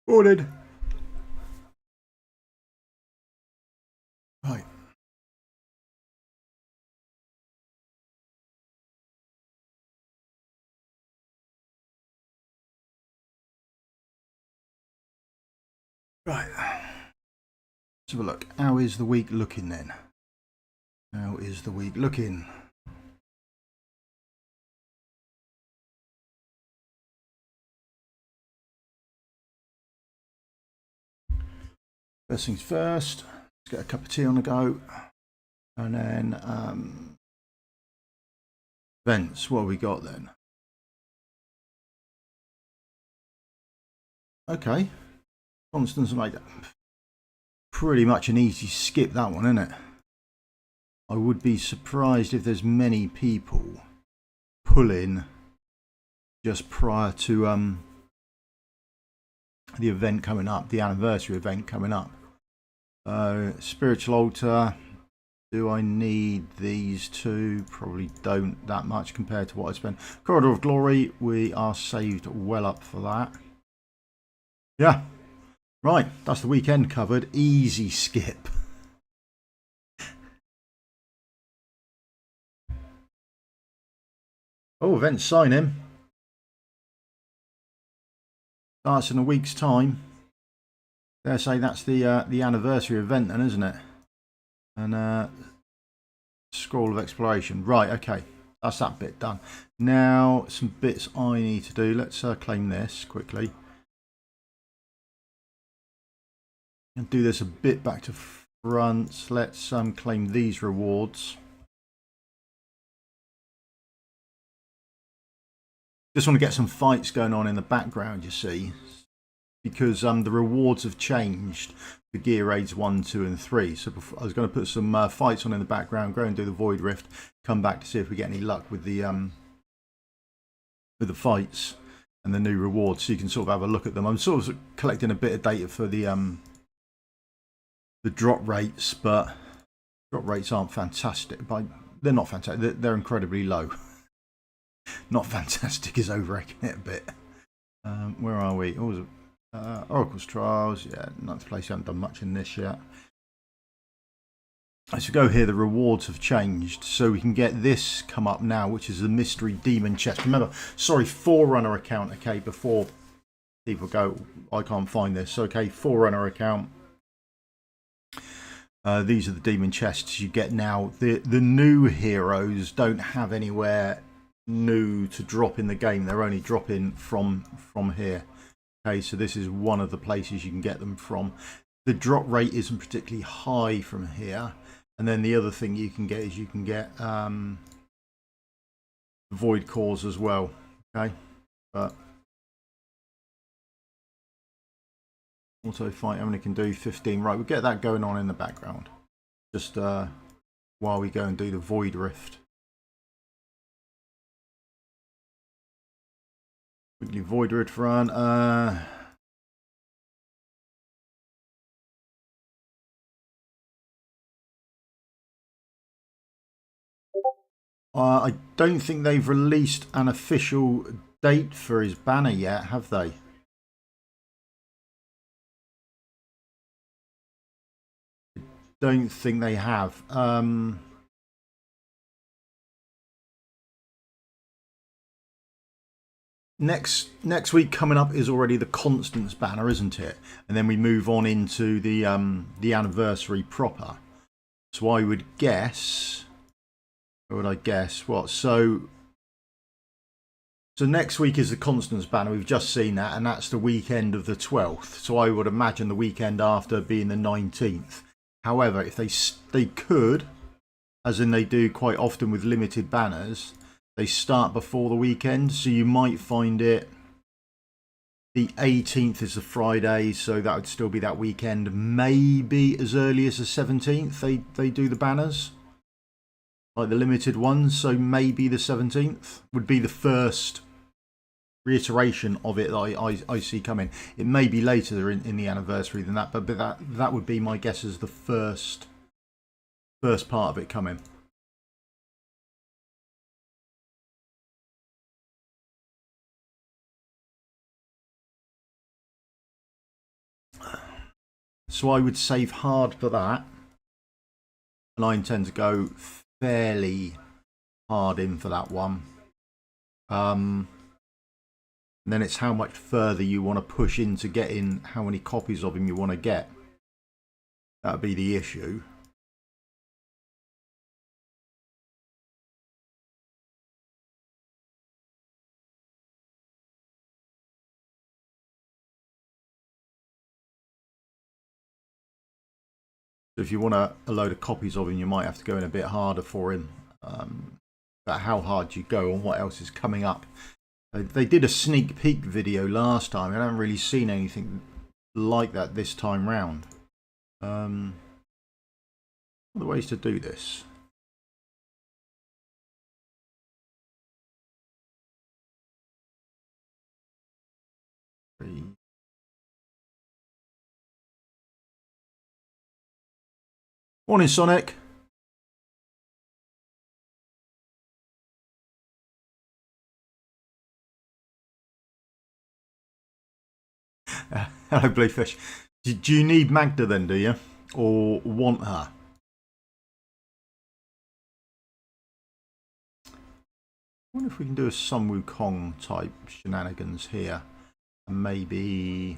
Ordered. Right. Right. Let's have a look. How is the week looking then? How is the week looking? First things first, let's get a cup of tea on the go. And then events, what have we got then? Okay. Constance made it. Pretty much an easy skip, that one, isn't it? I would be surprised if there's many people pulling just prior to the event coming up, the anniversary event coming up. Spiritual altar. Do I need these two? Probably don't that much compared to what I spent. Corridor of Glory, we are saved well up for that. Yeah. Right, that's the weekend covered. Easy skip. Oh, event sign in. Starts in a week's time. Dare say that's the anniversary event then, isn't it? And scroll of exploration. Right, okay. That's that bit done. Now, some bits I need to do. Let's claim this quickly. And do this a bit back to front. Let's claim these rewards. Just want to get some fights going on in the background, you see, because the rewards have changed for gear raids 1, 2 and 3. So I was going to put some fights on in the background, go and do the Void Rift, come back to see if we get any luck with the fights and the new rewards, so you can sort of have a look at them. I'm sort of collecting a bit of data for the drop rates, but drop rates aren't fantastic. They're not fantastic. They're incredibly low. Not fantastic is overrating it a bit. Where are we? Oracle's Trials. Yeah, 9th place. You haven't done much in this yet. As we go here, the rewards have changed, so we can get this come up now, which is the Mystery Demon Chest. Remember, sorry, Forerunner account. Okay, before people go, I can't find this. Okay, Forerunner account. These are the demon chests you get now. The new heroes don't have anywhere new to drop in the game. They're only dropping from here. Okay, so this is one of the places you can get them from. The drop rate isn't particularly high from here. And then the other thing you can get is you can get void cores as well. Okay, but auto fight only can do 15. Right, we'll get that going on in the background just while we go and do the Void Rift. Weekly Void Rift run. I don't think they've released an official date for his banner yet, have they? Don't think they have. Next week coming up is already the Constance banner, isn't it? And then we move on into the anniversary proper. So I would guess. What would I guess? What? So next week is the Constance banner. We've just seen that, and that's the weekend of the 12th. So I would imagine the weekend after being the 19th. However, if they could, as in they do quite often with limited banners, they start before the weekend. So you might find it the 18th is a Friday, so that would still be that weekend. Maybe as early as the 17th they do the banners, like the limited ones. So maybe the 17th would be the first reiteration of it that I see coming. It may be later in the anniversary than that, but that would be my guess as the first part of it coming. So I would save hard for that. And I intend to go fairly hard in for that one. And then it's how much further you want to push into getting how many copies of him you want to get. That would be the issue. If you want a load of copies of him, you might have to go in a bit harder for him. But how hard you go and what else is coming up. They did a sneak peek video last time. I haven't really seen anything like that this time round. What are the ways to do this? Morning, Sonic. Hello, Bluefish. Do you need Magda then, do you? Or want her? I wonder if we can do a Sun Wukong type shenanigans here. And maybe,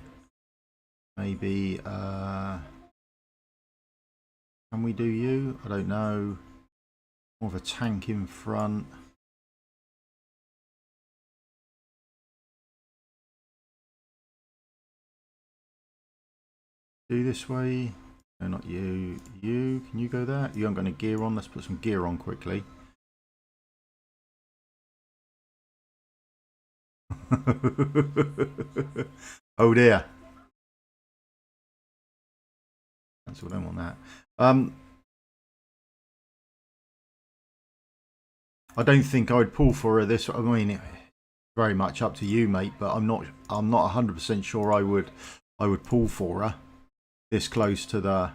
can we do you? I don't know. More of a tank in front. Do this way. No, not you. You, can you go there? You haven't got any gear on. Let's put some gear on quickly. Oh dear. That's what I don't want that. I don't think I would pull for her this. I mean, very much up to you, mate. But I'm not 100% sure I would pull for her this close to the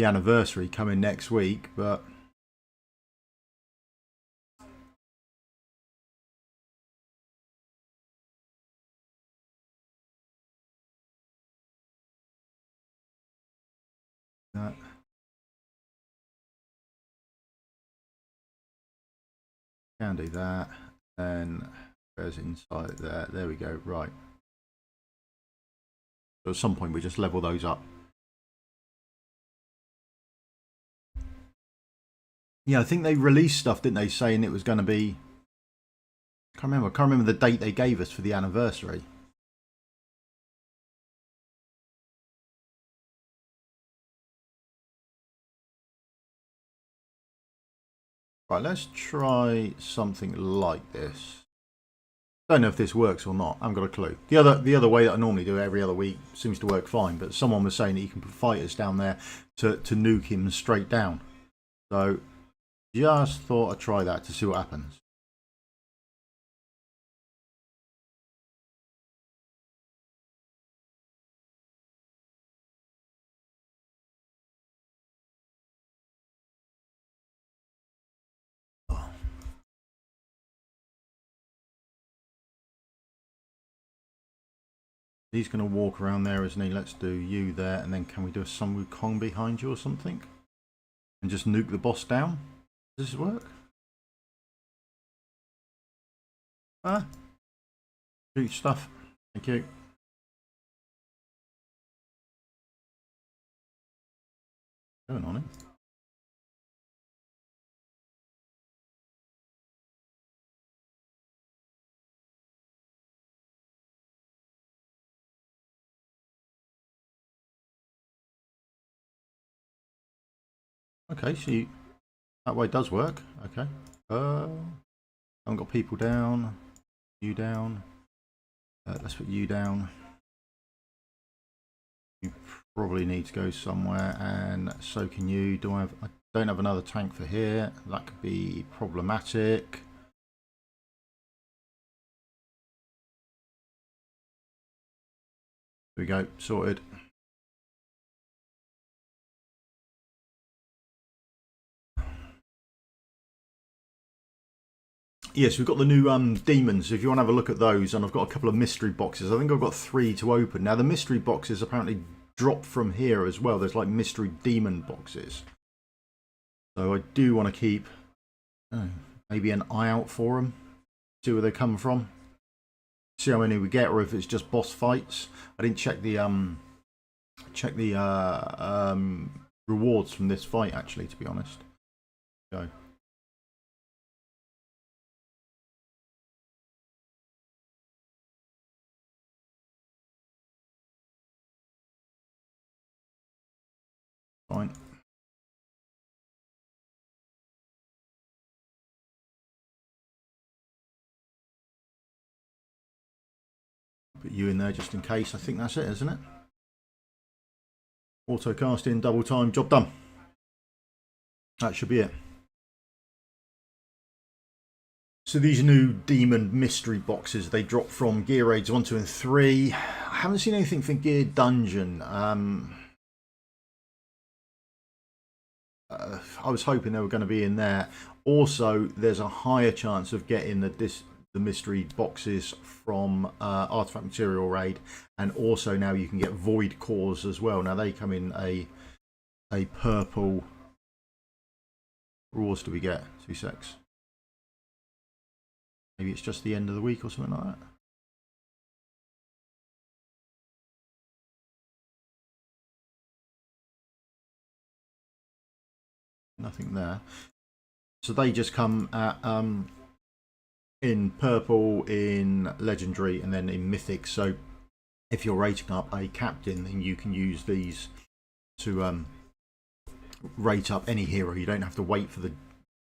anniversary coming next week. But that. Can do that. Then there's inside there. There we go. Right. So at some point we just level those up. Yeah, I think they released stuff, didn't they, saying it was going to be... I can't remember the date they gave us for the anniversary. Right, let's try something like this. Don't know if this works or not. I haven't got a clue. The other way that I normally do every other week seems to work fine, but someone was saying that you can put fighters down there to nuke him straight down. So just thought I'd try that to see what happens. He's going to walk around there, isn't he? Let's do you there, and then can we do a Sun Wukong behind you or something? And just nuke the boss down? Does this work? Ah. Shoot stuff. Thank you. Going on it. Okay, so that way does work. Okay. I've got people down. You down. Let's put you down. You probably need to go somewhere, and so can you. I don't have another tank for here. That could be problematic. There we go, sorted. Yes, we've got the new demons. If you want to have a look at those, and I've got a couple of mystery boxes. I think I've got 3 to open. Now, the mystery boxes apparently drop from here as well. There's like mystery demon boxes. So I do want to keep maybe an eye out for them. See where they come from. See how many we get, or if it's just boss fights. I didn't check the rewards from this fight actually, to be honest. Go. Fine. Put you in there just in case. I think that's it, isn't it? Auto casting, double time, job done. That should be it. So these new demon mystery boxes, they drop from Gear Raids 1, 2 and 3. I haven't seen anything for Gear Dungeon. I was hoping they were going to be in there. Also, there's a higher chance of getting the mystery boxes from Artifact Material Raid, and also now you can get Void Cores as well. Now they come in a purple. What ores do we get? 2 secs. Maybe it's just the end of the week or something like that. Nothing there. So they just come at in purple, in legendary, and then in mythic. So if you're rating up a captain, then you can use these to rate up any hero. You don't have to wait for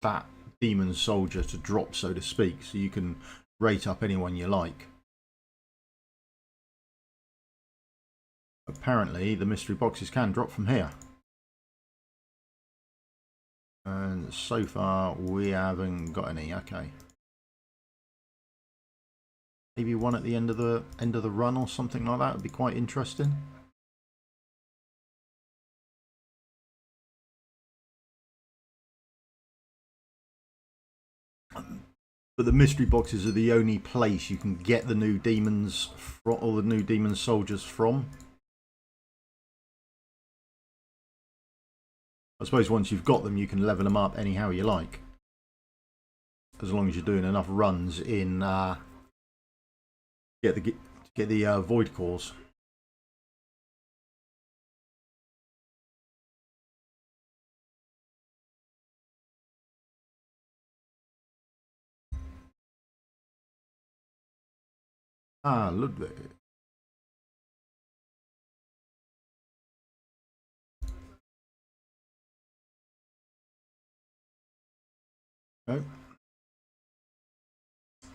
that demon soldier to drop, so to speak. So you can rate up anyone you like. Apparently the mystery boxes can drop from here. And so far we haven't got any. Okay. Maybe one at the end of the run or something like that would be quite interesting. But the mystery boxes are the only place you can get the new demons from, or the new demon soldiers from. I suppose once you've got them, you can level them up anyhow you like, as long as you're doing enough runs in get the void cores. Ah, Ludwig. Okay.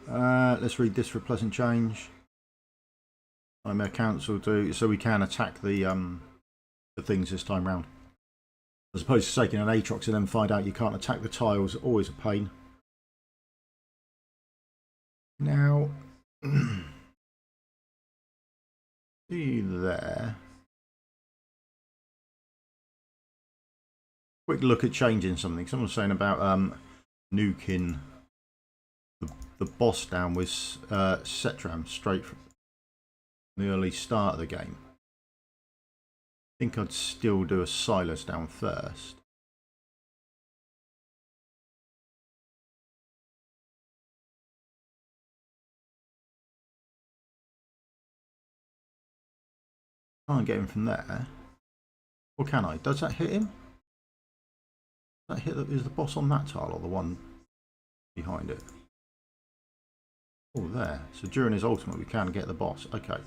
Let's read this for a pleasant change. Nightmare Council do so we can attack the things this time round. As opposed to taking an Aatrox and then find out you can't attack the tiles, always a pain. Now, see there. Quick look at changing something. Someone's saying about nuking the boss down with Setram straight from the early start of the game. I think I'd still do a Silas down first. Can't get him from there. Or can I? Does that hit him? Does that hit is the boss on that tile or the one behind it? Oh, there. So during his ultimate we can get the boss. Okay.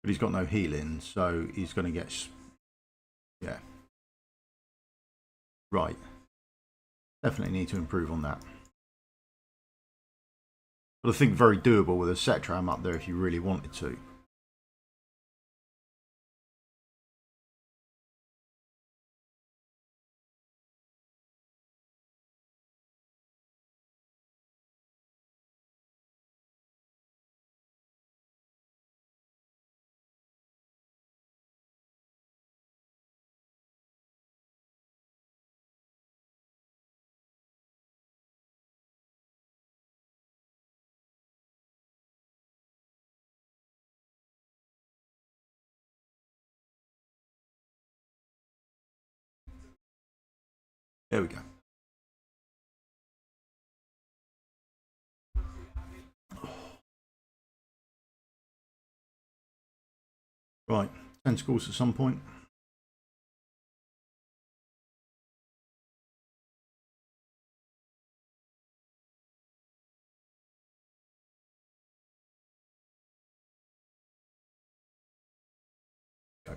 But he's got no healing, so he's going to get... Yeah. Right. Definitely need to improve on that. But I think very doable with a Setram up there if you really wanted to. There we go. Right, tentacles at some point. Okay.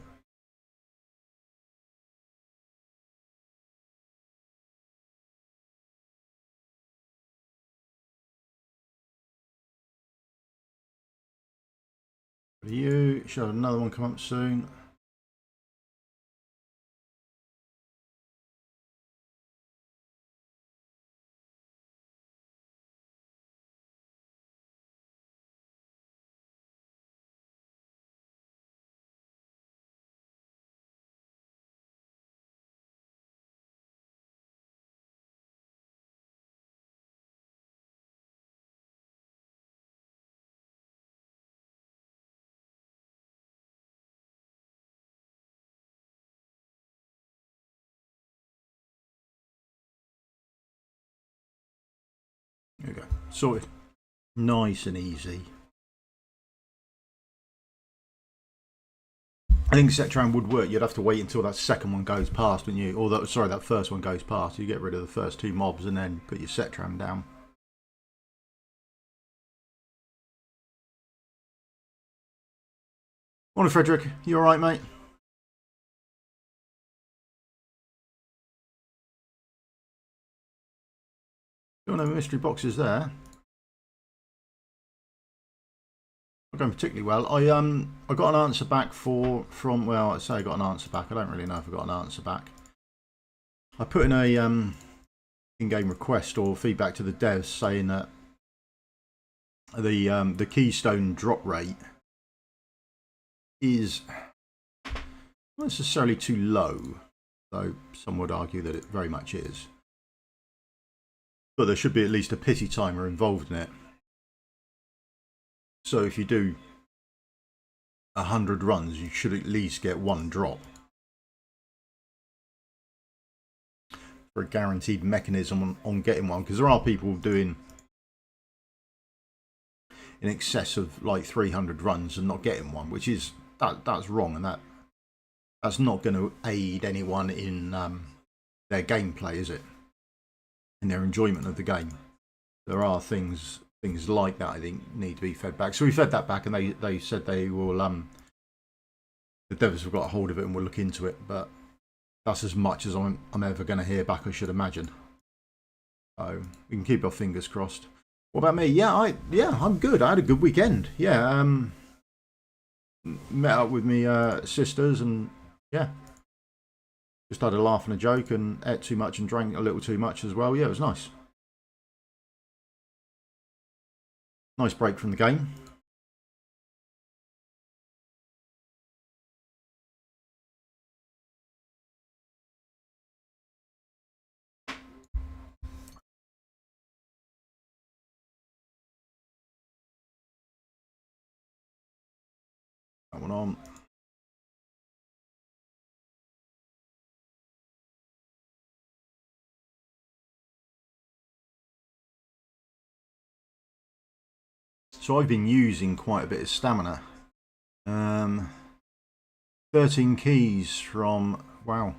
For you, should have another one come up soon. There we go. Sorted. Nice and easy. I think Setran would work. You'd have to wait until that second one goes past, wouldn't you? Or that, sorry, that first one goes past. You get rid of the first two mobs and then put your Setran down. Morning, Frederick. You all right, mate? Don't have mystery boxes there. Not going particularly well. I got an answer back from well, I say I got an answer back. I don't really know if I got an answer back. I put in a in-game request or feedback to the devs saying that the keystone drop rate is not necessarily too low, though some would argue that it very much is. But there should be at least a pity timer involved in it. So if you do 100 runs, you should at least get one drop. For a guaranteed mechanism on getting one, because there are people doing in excess of like 300 runs and not getting one, which is that's wrong, and that's not going to aid anyone in their gameplay, is it? In their enjoyment of the game. There are things like that I think need to be fed back. So we fed that back, and they said they will the devs have got a hold of it and will look into it, but that's as much as I'm ever going to hear back, I should imagine. So we can keep our fingers crossed. What about me? Yeah, I'm good. I had a good weekend. Yeah, met up with me sisters, and yeah, just had a laugh and a joke, and ate too much and drank a little too much as well. Yeah, it was nice. Nice break from the game. That one on. So I've been using quite a bit of stamina. 13 keys from, wow.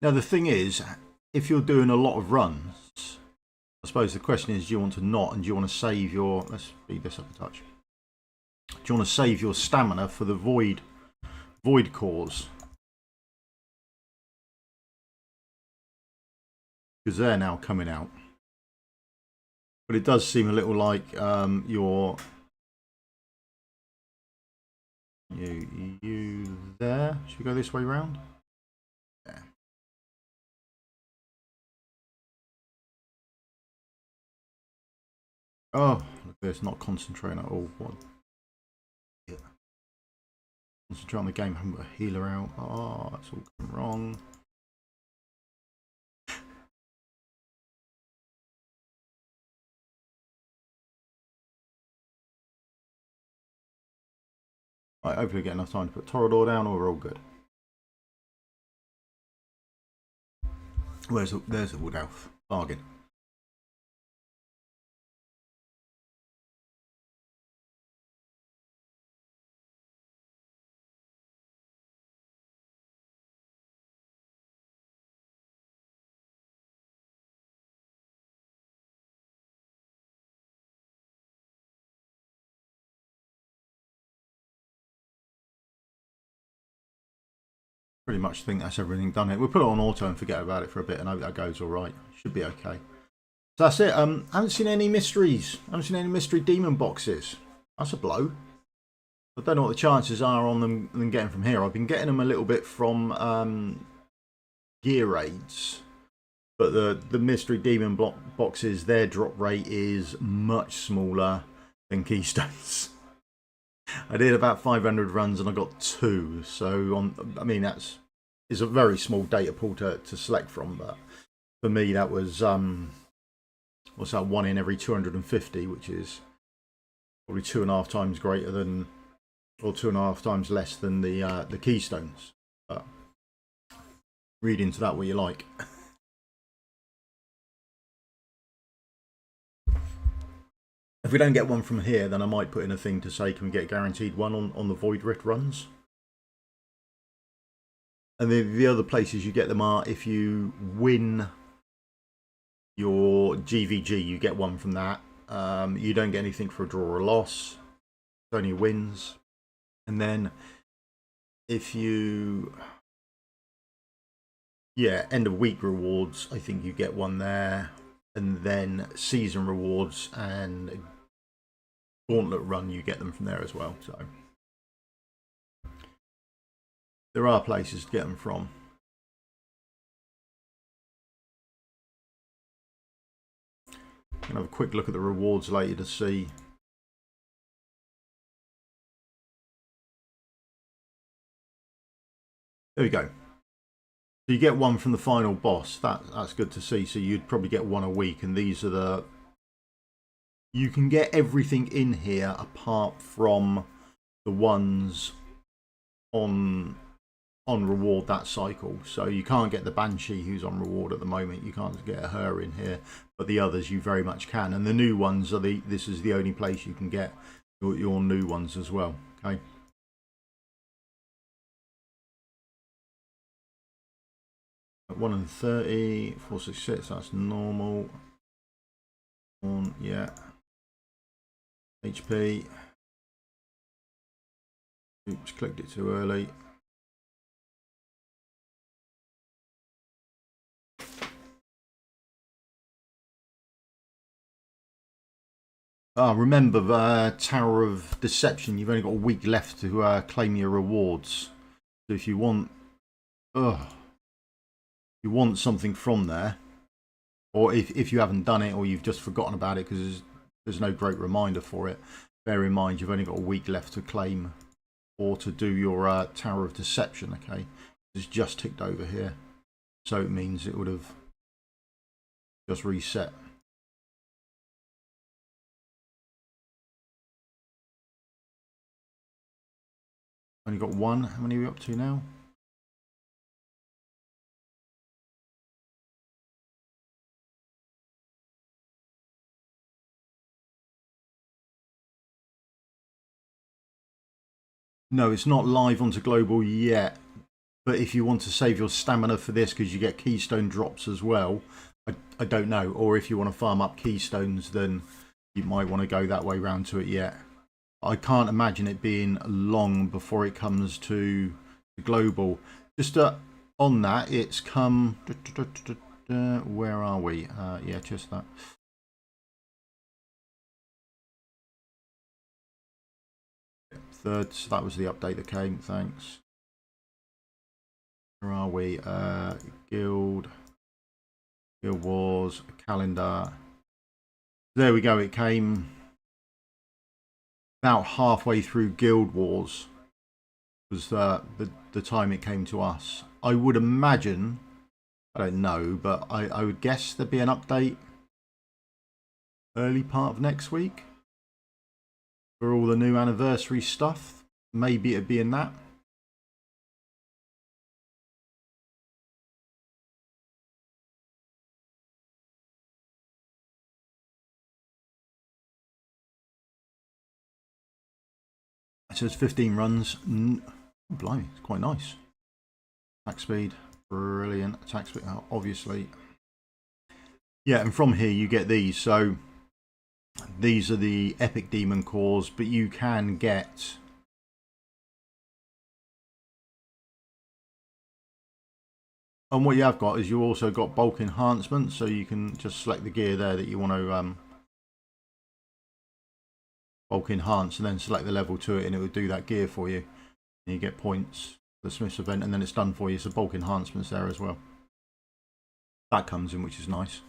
Now the thing is, if you're doing a lot of runs, I suppose the question is, do you want to not, and do you want to save your, let's speed this up a touch. Do you want to save your stamina for the void cores? Because they're now coming out. But it does seem a little like you there. Should we go this way round? Yeah. Oh, look, it's not concentrating at all. What? Yeah. Concentrate on the game. Haven't got a healer out. Oh, that's all going wrong. Right, hopefully get enough time to put Torador down, or we're all good. There's a Wood Elf. Bargain. Pretty much think that's everything done. We'll put it on auto and forget about it for a bit, and hope that goes all right. Should be okay. So that's it. I haven't seen any mysteries. I haven't seen any mystery demon boxes. That's a blow. I don't know what the chances are on them getting from here. I've been getting them a little bit from gear raids, but the mystery demon boxes, their drop rate is much smaller than Keystones. I did about 500 runs and I got 2. So I mean it's a very small data pool to select from, but for me that was what's that, 1 in every 250, which is probably 2.5 times greater than, or 2.5 times less than the Keystones. But read into that what you like. If we don't get one from here, then I might put in a thing to say, can we get guaranteed one on the Void Rift runs? And the other places you get them are if you win your GVG, you get one from that. You don't get anything for a draw or a loss. It's only wins. And then if you, yeah, end of week rewards, I think you get one there. And then season rewards and Gauntlet run, you get them from there as well. So there are places to get them from. I'm gonna have a quick look at the rewards later to see. There we go. So you get one from the final boss. That's good to see. So you'd probably get one a week, and these are the, you can get everything in here apart from the ones on reward that cycle. So you can't get the Banshee who's on reward at the moment. You can't get her in here, but the others you very much can. And the new ones are this is the only place you can get your new ones as well. Okay. At 1 and 30, 466, that's normal. Yeah. HP. Oops, clicked it too early. Remember Tower of Deception, you've only got a week left to claim your rewards. So if you want something from there, or if you haven't done it or you've just forgotten about it because there's no great reminder for it, bear in mind you've only got a week left to claim or to do your Tower of Deception. Okay, it's just ticked over here, so it means it would have just reset. Only got one. How many are we up to now? No, it's not live onto global yet. But if you want to save your stamina for this because you get keystone drops as well, I don't know. Or if you want to farm up keystones, then you might want to go that way round to it yet. I can't imagine it being long before it comes to the global. Just on that, it's come. Where are we? Yeah, just that. Third, so that was the update that came. Thanks. Where are we? Guild Wars, calendar. There we go. It came about halfway through Guild Wars. Was the time it came to us. I would imagine, I don't know, but I would guess there'd be an update early part of next week for all the new anniversary stuff. maybe it'd be in that. It says 15 runs. Blimey, it's quite nice. Attack speed, brilliant. Attack speed, obviously. Yeah, and from here you get these. So these are the epic demon cores, but you can get and what you have got is you also got bulk enhancement, so you can just select the gear there that you want to bulk enhance, and then select the level to it, and it will do that gear for you. And you get points for the Smith's event, and then it's done for you. So bulk enhancements there as well. That comes in, which is nice.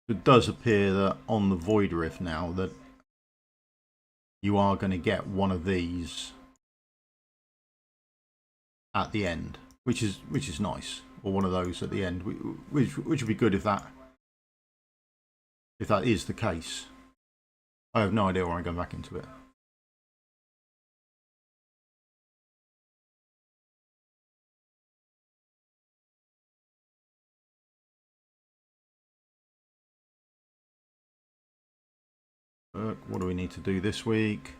It does appear that on the Void Rift now that you are going to get one of these at the end, which is nice, or one of those at the end, which would be good if that is the case. I have no idea why I'm going back into it. What do we need to do this week?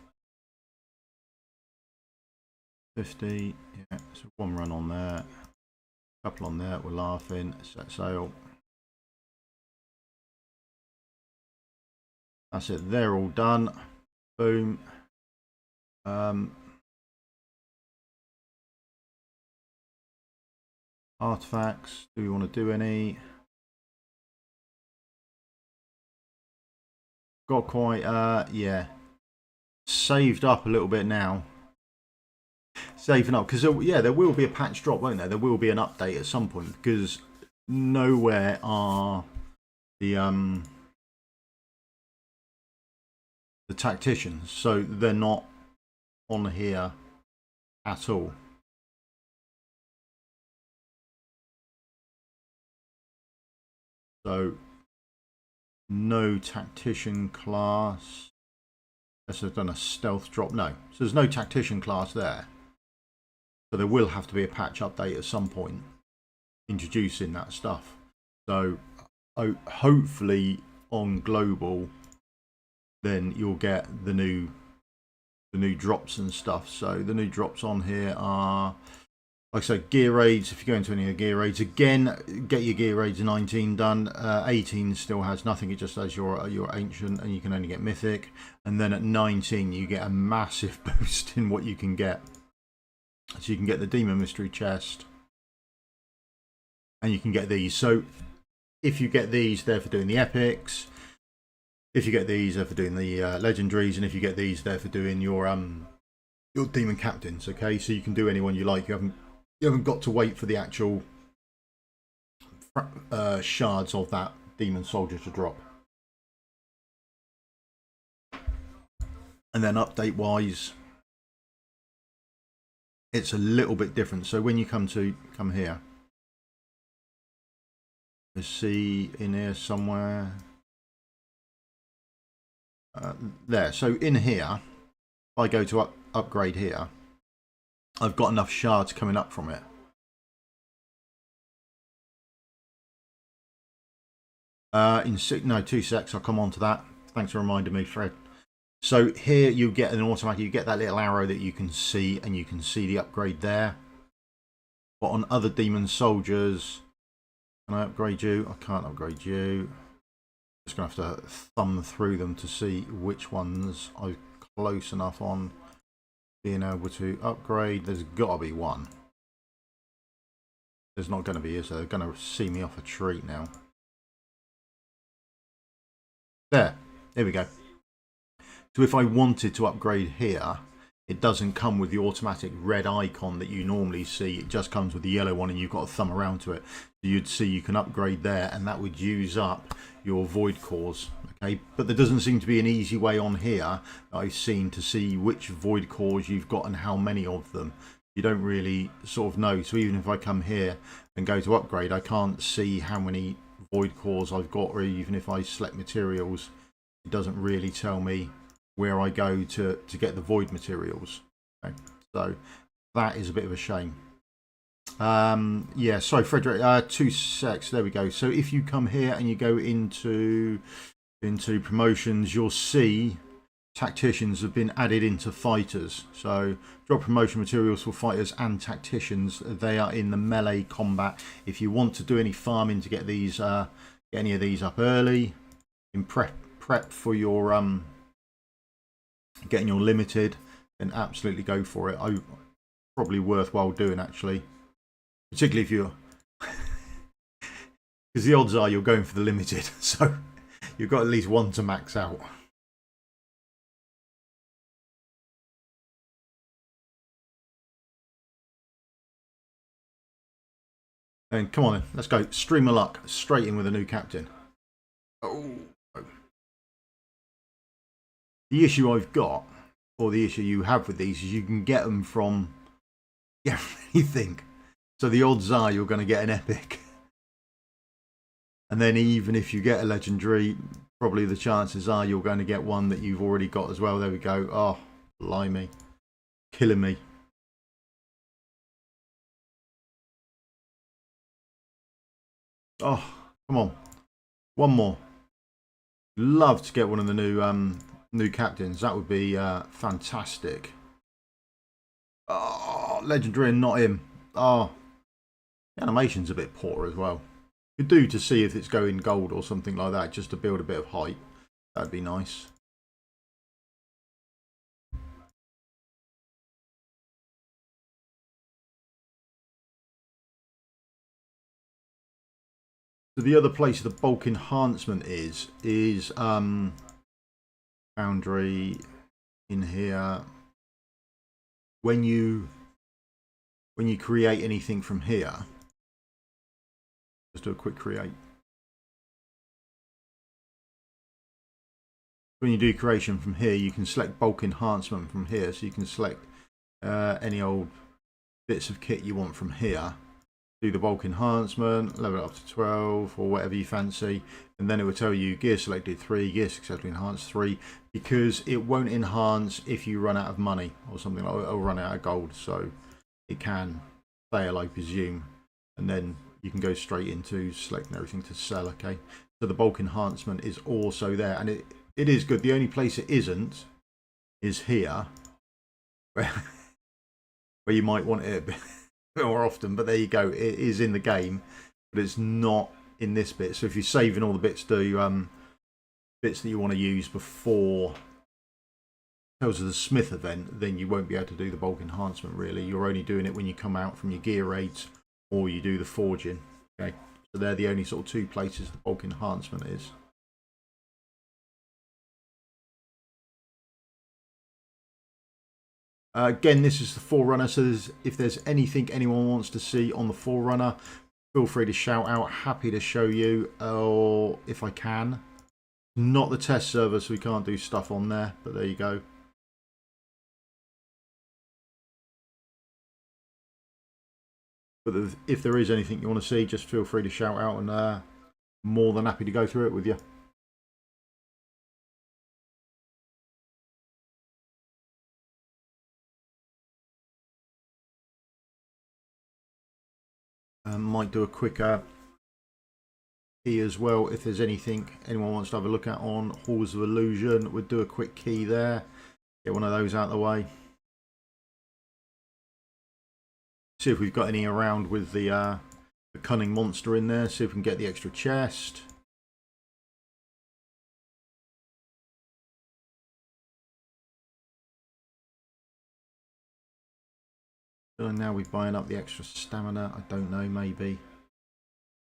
50, yeah, so one run on there, a couple on there, we're laughing, set sail. That's it, they're all done. Boom. Artifacts, do we want to do any? Got quite, yeah, saved up a little bit now. Saving up, because yeah, there will be a patch drop, won't there? There will be an update at some point, because nowhere are the tacticians, so they're not on here at all. So no tactician class. Unless they've done a stealth drop. No, so there's no tactician class there. So there will have to be a patch update at some point introducing that stuff. So hopefully on global, then you'll get the new drops and stuff. So the new drops on here are, like I said, gear raids. If you go into any of the gear raids, again, get your gear raids 19 done. 18 still has nothing. It just says you're ancient and you can only get mythic. And then at 19 you get a massive boost in what you can get. So you can get the Demon Mystery Chest, and you can get these. So if you get these, they're for doing the epics. If you get these, they're for doing the legendaries, and if you get these, they're for doing your demon captains. Okay, so you can do anyone you like. You haven't got to wait for the actual shards of that demon soldier to drop. And then update wise, it's a little bit different. So when you come here, let's see in here somewhere. There. So in here, if I go to upgrade here, I've got enough shards coming up from it. In 2 secs, I'll come on to that. Thanks for reminding me, Fred. So here you get an automatic, you get that little arrow that you can see, and you can see the upgrade there. But on other demon soldiers, can I upgrade you? I can't upgrade you. Just going to have to thumb through them to see which ones I'm close enough on being able to upgrade. There's got to be one. There's not going to be, is there? They're going to see me off a treat now. There we go. So if I wanted to upgrade here, it doesn't come with the automatic red icon that you normally see. It just comes with the yellow one, and you've got to thumb around to it. So you'd see you can upgrade there, and that would use up your void cores. Okay, but there doesn't seem to be an easy way on here that I've seen to see which void cores you've got and how many of them. You don't really sort of know. So even if I come here and go to upgrade, I can't see how many void cores I've got, or even if I select materials, it doesn't really tell me where I go to get the void materials. Okay, so that is a bit of a shame. Yeah, sorry, Frederick. 2 secs. There we go. So if you come here and you go into promotions, you'll see tacticians have been added into fighters. So drop promotion materials for fighters and tacticians. They are in the melee combat. If you want to do any farming to get these, get any of these up early, in prep for your getting your limited, then absolutely go for it. Probably worthwhile doing, actually, particularly if you're because the odds are you're going for the limited, so you've got at least one to max out. And come on then, let's go. Stream of luck, straight in with a new captain. Oh. The issue I've got, or the issue you have with these, is you can get them from anything. So the odds are you're going to get an epic. And then even if you get a legendary, probably the chances are you're going to get one that you've already got as well. There we go. Oh, blimey. Killing me. Oh, come on. One more. Love to get one of the new captains. That would be fantastic. Oh, legendary and not him. Oh, the animation's a bit poor as well. Could do to see if it's going gold or something like that, just to build a bit of hype. That'd be nice. So the other place the bulk enhancement is Foundry in here. When you create anything from here, just do a quick create. When you do creation from here, you can select bulk enhancement from here, so you can select any old bits of kit you want from here. Do the bulk enhancement, level it up to 12 or whatever you fancy, and then it will tell you gear selected 3, gear successfully enhanced 3, because it won't enhance if you run out of money or something like that, or run out of gold. So it can fail, I presume, and then you can go straight into selecting everything to sell. Okay, so the bulk enhancement is also there, and it is good. The only place it isn't is here, where you might want it more often, but there you go. It is in the game, but it's not in this bit. So if you're saving all the bits to bits that you want to use before Tales of the Smith event, then you won't be able to do the bulk enhancement. Really, you're only doing it when you come out from your gear raids or you do the forging. Okay, so they're the only sort of 2 places the bulk enhancement is. Again, this is the Forerunner, so if there's anything anyone wants to see on the Forerunner, feel free to shout out. Happy to show you, or if I can. Not the test server, so we can't do stuff on there, but there you go. But if there is anything you want to see, just feel free to shout out, and more than happy to go through it with you. Might do a quick key as well. If there's anything anyone wants to have a look at on Halls of Illusion, we'd do a quick key there. Get one of those out of the way. See if we've got any around with the cunning monster in there. See if we can get the extra chest. So now we're buying up the extra stamina. I don't know, maybe.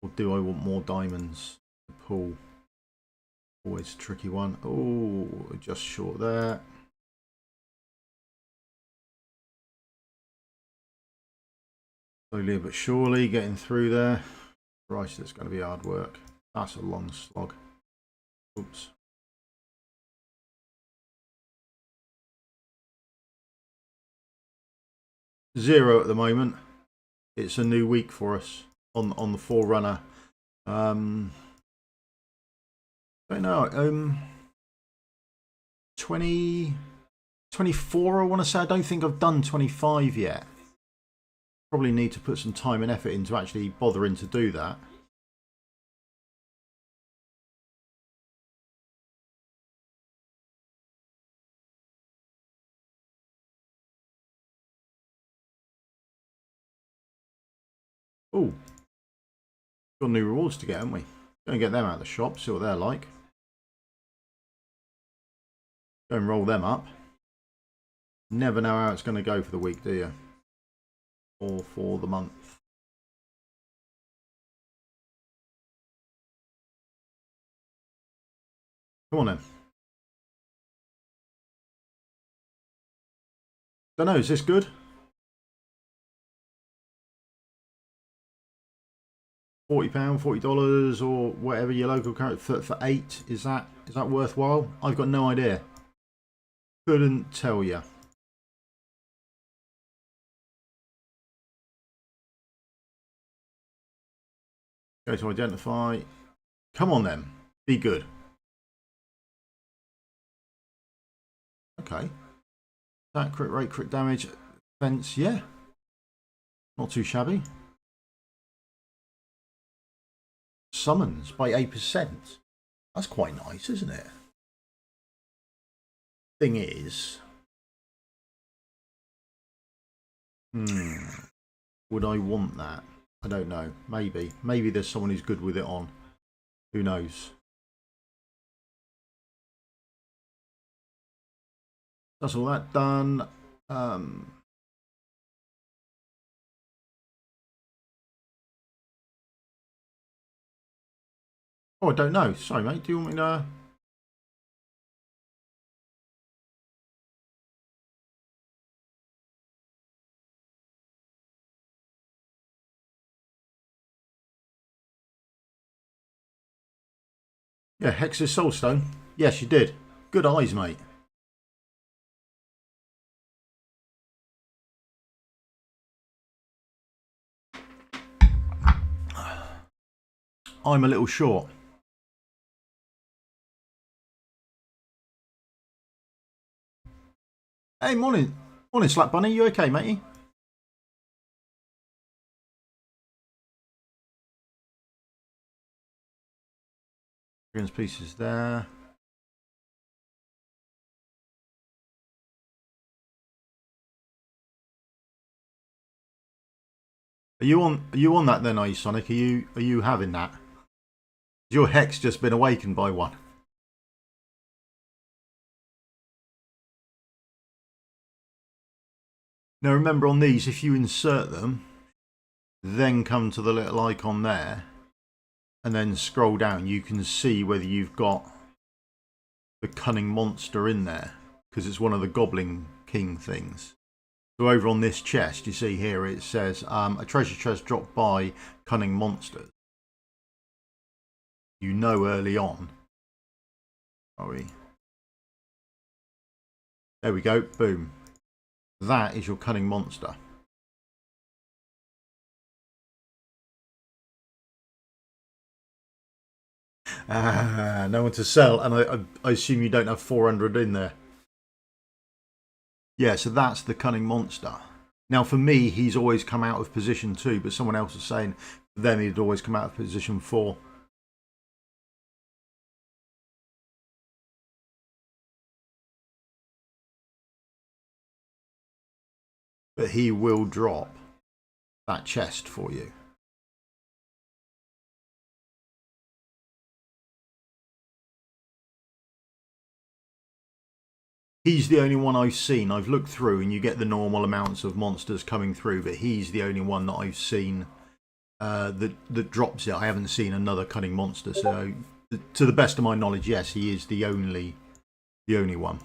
Or do I want more diamonds to pull? Always a tricky one. Oh, just short there. Slowly but surely getting through there. Right, that's going to be hard work. That's a long slog. Oops. Zero at the moment. It's a new week for us on the Forerunner. Don't know. 20, 24, I want to say. I don't think I've done 25 yet. Probably need to put some time and effort into actually bothering to do that. Oh, got new rewards to get, haven't we? Go and get them out of the shop, see what they're like. Go and roll them up. Never know how it's going to go for the week, do you? Or for the month. Come on then. Don't know, is this good? £40, $40 or whatever your local currency for 8, is that worthwhile? I've got no idea. Couldn't tell you. Go to identify. Come on then. Be good. Okay. That crit rate, crit damage, defense, yeah. Not too shabby. Summons by 8%. That's quite nice, isn't it? Thing is, would I want that? I don't know. Maybe. Maybe there's someone who's good with it on. Who knows? That's all that done. Oh, I don't know. Sorry, mate. Do you want me to... Yeah, Hex's Soulstone. Yes, you did. Good eyes, mate. I'm a little short. Hey, morning. Morning, Slap Bunny. You okay, matey? Pieces there. Are you on that then, are you, Sonic? Are you having that? Has your Hex just been awakened by one? Now remember, on these, if you insert them, then come to the little icon there, and then scroll down, you can see whether you've got the Cunning Monster in there, because it's one of the Goblin King things. So over on this chest, you see here it says a treasure chest dropped by Cunning Monsters. You know early on. Are we? There we go. Boom. That is your Cunning Monster. No one to sell, and I assume you don't have 400 in there. Yeah, so that's the Cunning Monster. Now, for me, he's always come out of position 2, but someone else was saying for them he'd always come out of position 4. But he will drop that chest for you. He's the only one I've seen. I've looked through and you get the normal amounts of monsters coming through, but he's the only one that I've seen that drops it. I haven't seen another Cunning Monster, so to the best of my knowledge, yes, he is the only one.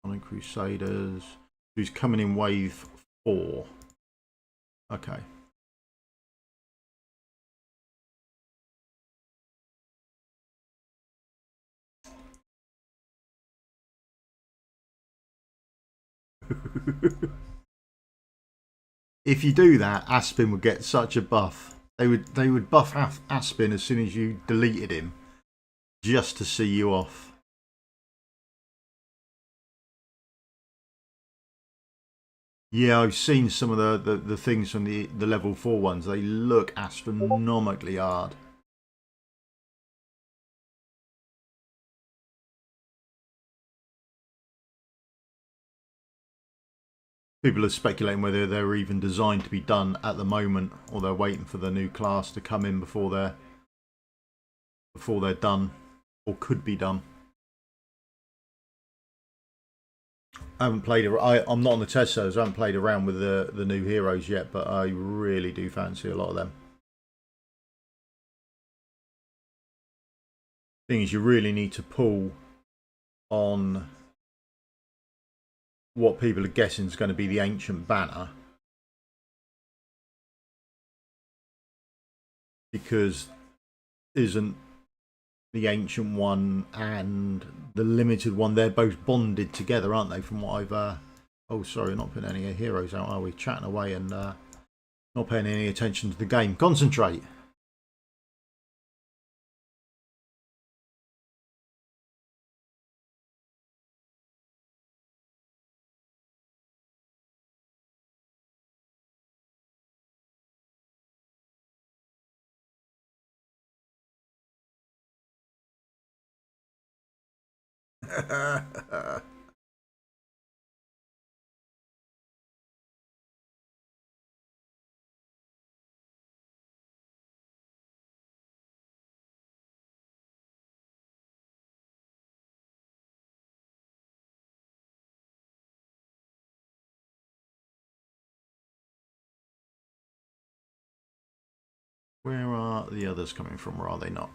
On Crusaders, who's coming in wave 4. Okay. If you do that, Aspin would get such a buff. They would buff Aspin as soon as you deleted him, just to see you off. Yeah, I've seen some of the things from the level 4 ones. They look astronomically hard. People are speculating whether they're even designed to be done at the moment, or they're waiting for the new class to come in before they're done, or could be done. I haven't played. I'm not on the test servers. I haven't played around with the new heroes yet, but I really do fancy a lot of them. Thing is, you really need to pull on what people are guessing is going to be the ancient banner, because isn't the ancient one and the limited one, they're both bonded together, aren't they? From what I've oh sorry, not putting any heroes out, are we? Chatting away and not paying any attention to the game. Concentrate. Where are the others coming from, or are they not?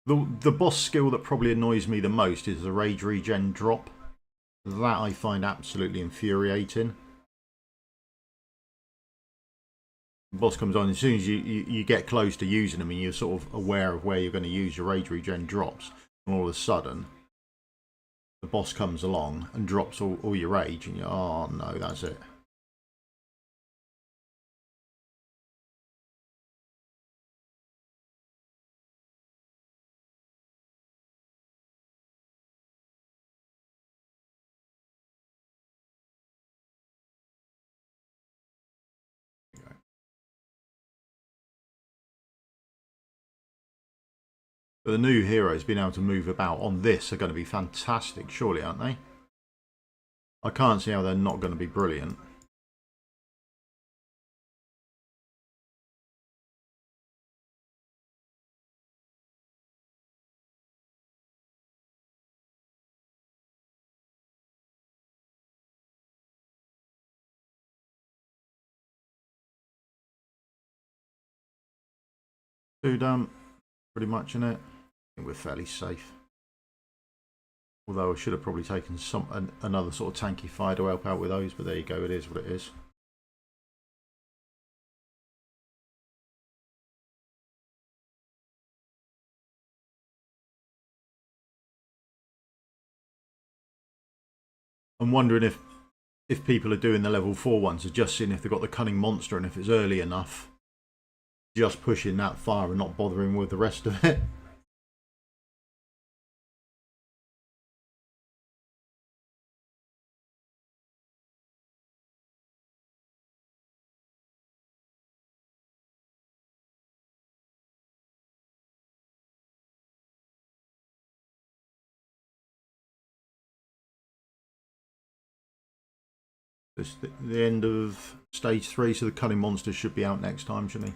The boss skill that probably annoys me the most is the rage regen drop. That I find absolutely infuriating. The boss comes on, as soon as you get close to using them and you're sort of aware of where you're going to use your rage regen drops, and all of a sudden the boss comes along and drops all your rage, and you're, oh no, that's it. But the new heroes being able to move about on this are going to be fantastic, surely, aren't they? I can't see how they're not going to be brilliant. Dude, pretty much in it. I think we're fairly safe. Although I should have probably taken another sort of tanky fire to help out with those, but there you go, it is what it is. I'm wondering if people are doing the level 4 ones, are just seeing if they've got the cunning monster, and if it's early enough, just pushing that far and not bothering with the rest of it. It's the end of stage 3, so the cunning monster should be out next time, shouldn't he?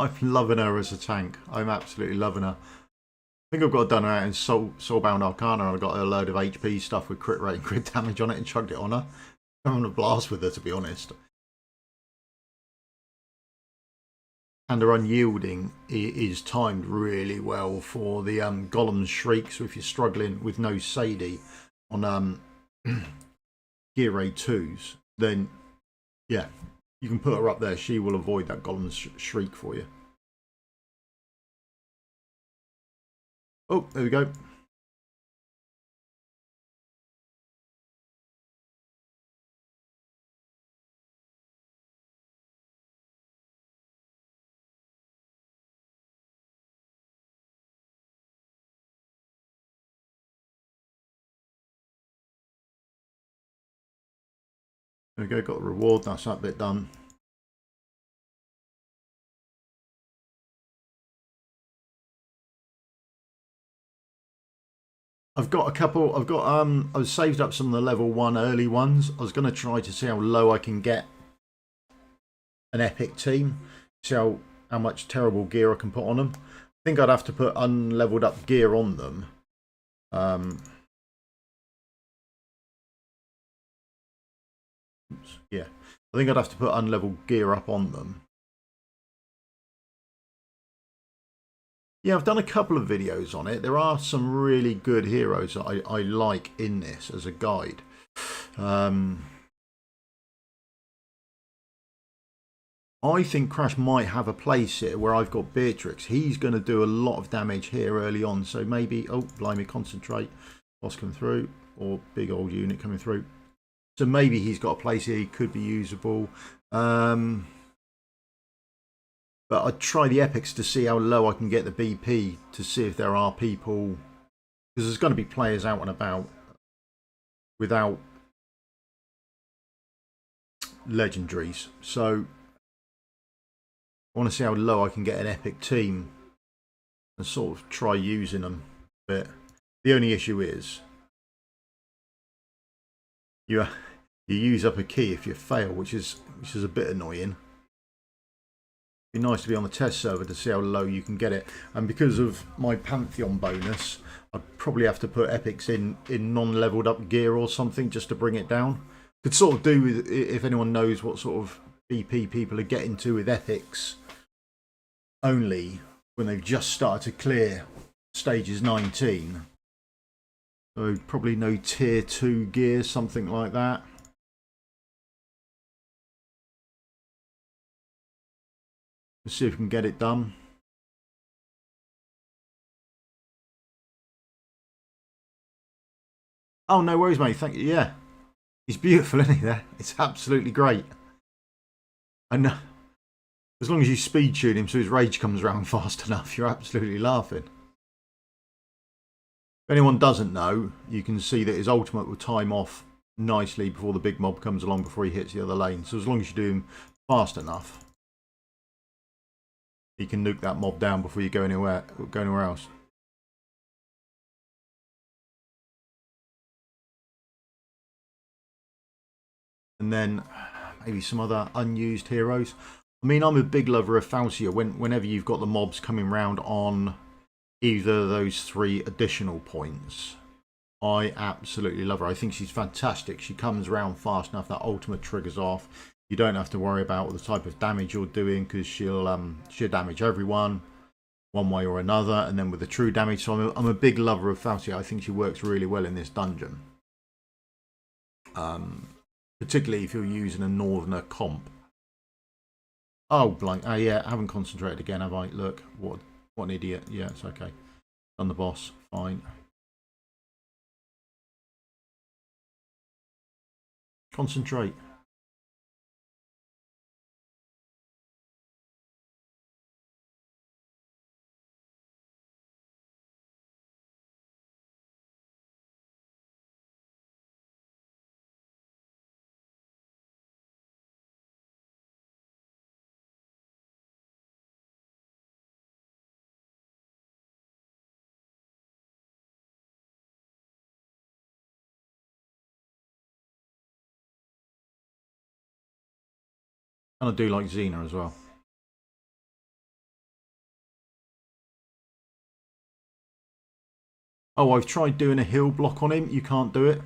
I'm loving her as a tank. I'm absolutely loving her. I think I've got done her out in Soulbound Arcana, and I got a load of HP stuff with crit rate and crit damage on it and chugged it on her. I'm having a blast with her, to be honest. And her unyielding is timed really well for the Golem's Shriek. So if you're struggling with no Sadie on Gear Raid 2s, then yeah, you can put her up there. She will avoid that Golem's Shriek for you. Oh, there we go. There we go, got the reward. That's that bit done. I've got a couple. I've saved up some of the level 1 early ones. I was going to try to see how low I can get an epic team. See how much terrible gear I can put on them. I think I'd have to put unleveled up gear on them. Yeah, I think I'd have to put unleveled gear up on them. Yeah, I've done a couple of videos on it. There are some really good heroes that I like in this as a guide. I think Crash might have a place here where I've got Beatrix. He's going to do a lot of damage here early on. So maybe, oh, blimey, concentrate. Boss coming through, or big old unit coming through. So maybe he's got a place here. He could be usable. But I'd try the epics to see how low I can get the BP to see if there are people. Because there's going to be players out and about without legendaries. So I want to see how low I can get an epic team and sort of try using them a bit. The only issue is you use up a key if you fail, which is a bit annoying. It'd be nice to be on the test server to see how low you can get it. And because of my Pantheon bonus, I'd probably have to put epics in non-leveled up gear or something just to bring it down. Could sort of do with, if anyone knows what sort of BP people are getting to with epics only when they've just started to clear stages 19. So probably no tier 2 gear, something like that. Let's see if we can get it done. Oh, no worries, mate. Thank you. Yeah. He's beautiful, isn't he, there? It's absolutely great. And as long as you speed tune him so his rage comes around fast enough, you're absolutely laughing. If anyone doesn't know, you can see that his ultimate will time off nicely before the big mob comes along before he hits the other lane. So as long as you do him fast enough, he can nuke that mob down before you go anywhere else. And then maybe some other unused heroes. I mean, I'm a big lover of Falcia. Whenever you've got the mobs coming round on either of those 3 additional points, I absolutely love her. I think she's fantastic. She comes around fast enough. That ultimate triggers off. You don't have to worry about the type of damage you're doing because she'll damage everyone one way or another. And then with the true damage, so I'm a big lover of Falcia. I think she works really well in this dungeon. Particularly if you're using a Northerner comp. Oh, blank. Oh, yeah, I haven't concentrated again, have I? Look, what an idiot. Yeah, it's okay. Done the boss. Fine. Concentrate. And I do like Xena as well. Oh, I've tried doing a heal block on him. You can't do it.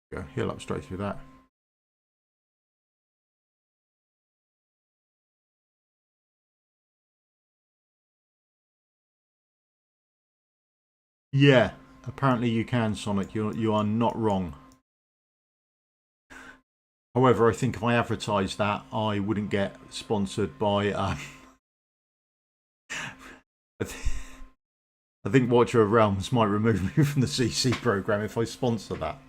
Go heal up straight through that. Yeah, apparently you can, Sonic. You are not wrong. However, I think if I advertised that, I wouldn't get sponsored by. I think Watcher of Realms might remove me from the CC program if I sponsor that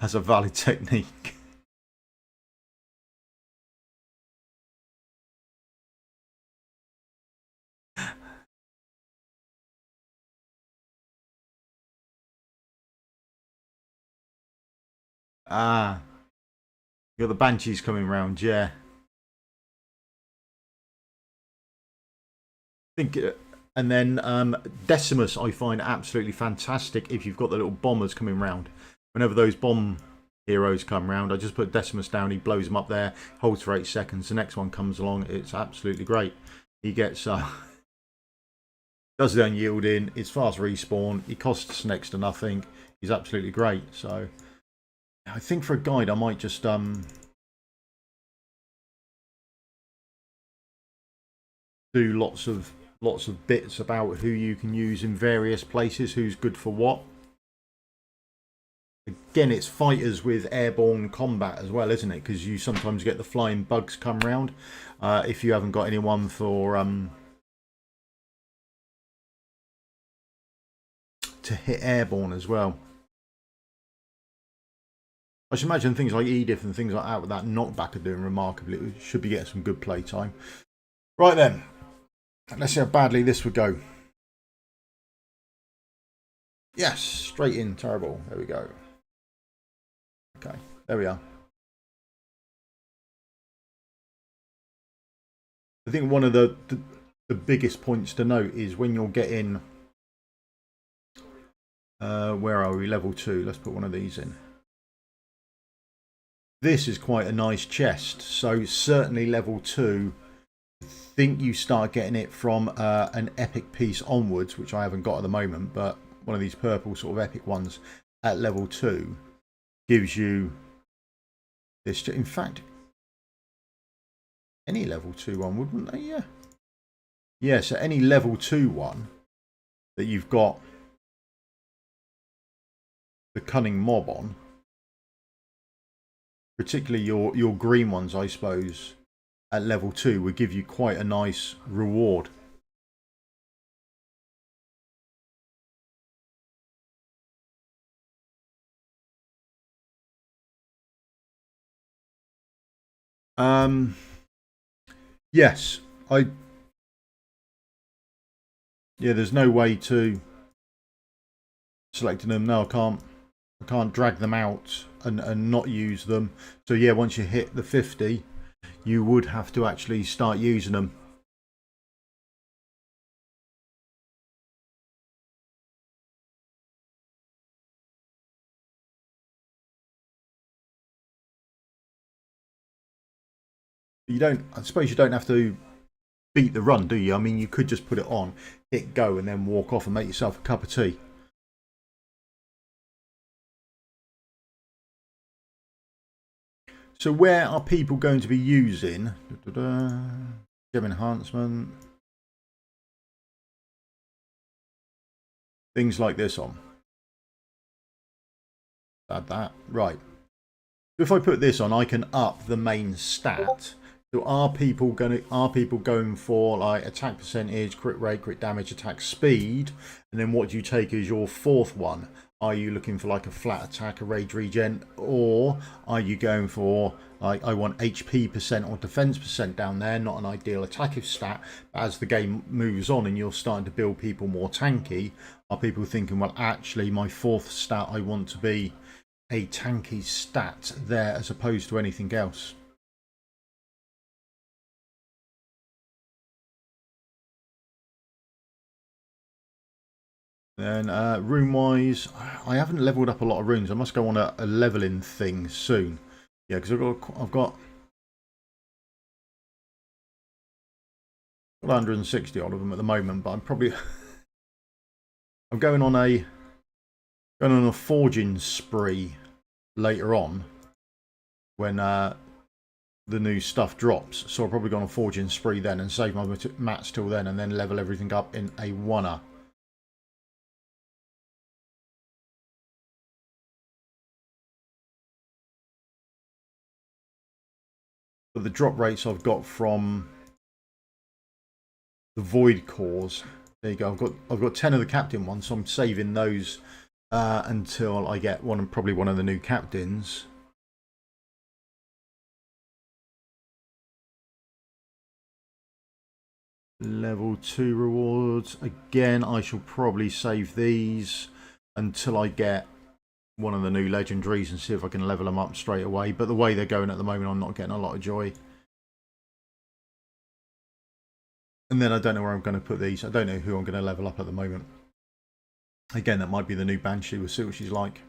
as a valid technique. Ah, you got the Banshees coming round, yeah. I think, and then Decimus I find absolutely fantastic if you've got the little bombers coming round. Whenever those bomb heroes come round, I just put Decimus down, he blows them up there, holds for 8 seconds, the next one comes along, it's absolutely great. He gets does his own yielding, it's fast respawn, he costs next to nothing, he's absolutely great. So I think for a guide I might just do lots of bits about who you can use in various places, who's good for what. Again, it's fighters with airborne combat as well, isn't it? Because you sometimes get the flying bugs come round if you haven't got anyone for to hit airborne as well. I should imagine things like Edith and things like that with that knockback are doing remarkably. It should be getting some good play time. Right then, let's see how badly this would go. Yes, straight in, terrible. There we go. Okay, there we are. I think one of the biggest points to note is when you're getting where are we, level 2, let's put one of these in. This is quite a nice chest, so certainly level 2, I think you start getting it from an epic piece onwards, which I haven't got at the moment, but one of these purple sort of epic ones at level 2 gives you this. In fact, any level 2 one, wouldn't they? Yeah. Yeah, so any level 2 one that you've got the cunning mob on, particularly your green ones, I suppose, at level 2 would give you quite a nice reward. Yes, yeah, there's no way to selecting them. No, I can't drag them out and not use them. So yeah, once you hit the 50, you would have to actually start using them. You don't, I suppose you don't have to beat the run, do you? I mean, you could just put it on, hit go, and then walk off and make yourself a cup of tea. So where are people going to be using gem enhancement, things like this on? Add that. Right. If I put this on, I can up the main stat. So are people going for like attack percentage, crit rate, crit damage, attack speed, and then what do you take as your 4th one? Are you looking for like a flat attack, a rage regen, or are you going for I want HP percent or defense percent down there? Not an ideal attacking stat, but as the game moves on and you're starting to build people more tanky, are people thinking, well, actually my fourth stat I want to be a tanky stat there as opposed to anything else? Then rune wise, I haven't leveled up a lot of runes. I must go on a leveling thing soon. Yeah, because I've got 160 odd of them at the moment, but I'm probably I'm going on a forging spree later on when the new stuff drops. So I'll probably go on a forging spree then and save my mats till then, and then level everything up in a oneer. But the drop rates I've got from the void cores, there you go. I've got 10 of the captain ones, so I'm saving those until I get probably one of the new captains. Level 2 rewards. Again, I shall probably save these until I get one of the new legendaries and see if I can level them up straight away. But the way they're going at the moment, I'm not getting a lot of joy. And then I don't know where I'm going to put these. I don't know who I'm going to level up at the moment. Again, that might be the new Banshee. We'll see what she's like.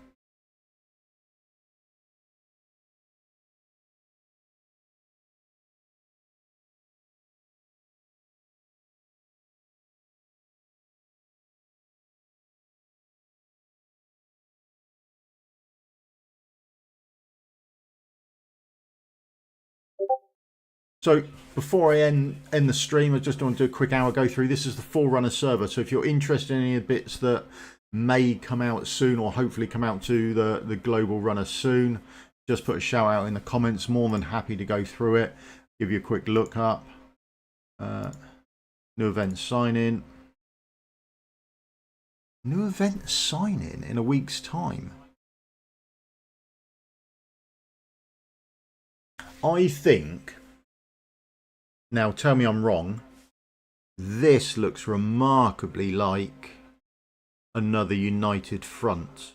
So before I end the stream, I just want to do a quick hour go through. This is the Forerunner server. So if you're interested in any of the bits that may come out soon or hopefully come out to the global runner soon, just put a shout out in the comments. More than happy to go through it, give you a quick look up. New event sign in. New event sign in a week's time. I think, now tell me I'm wrong, this looks remarkably like another United Front.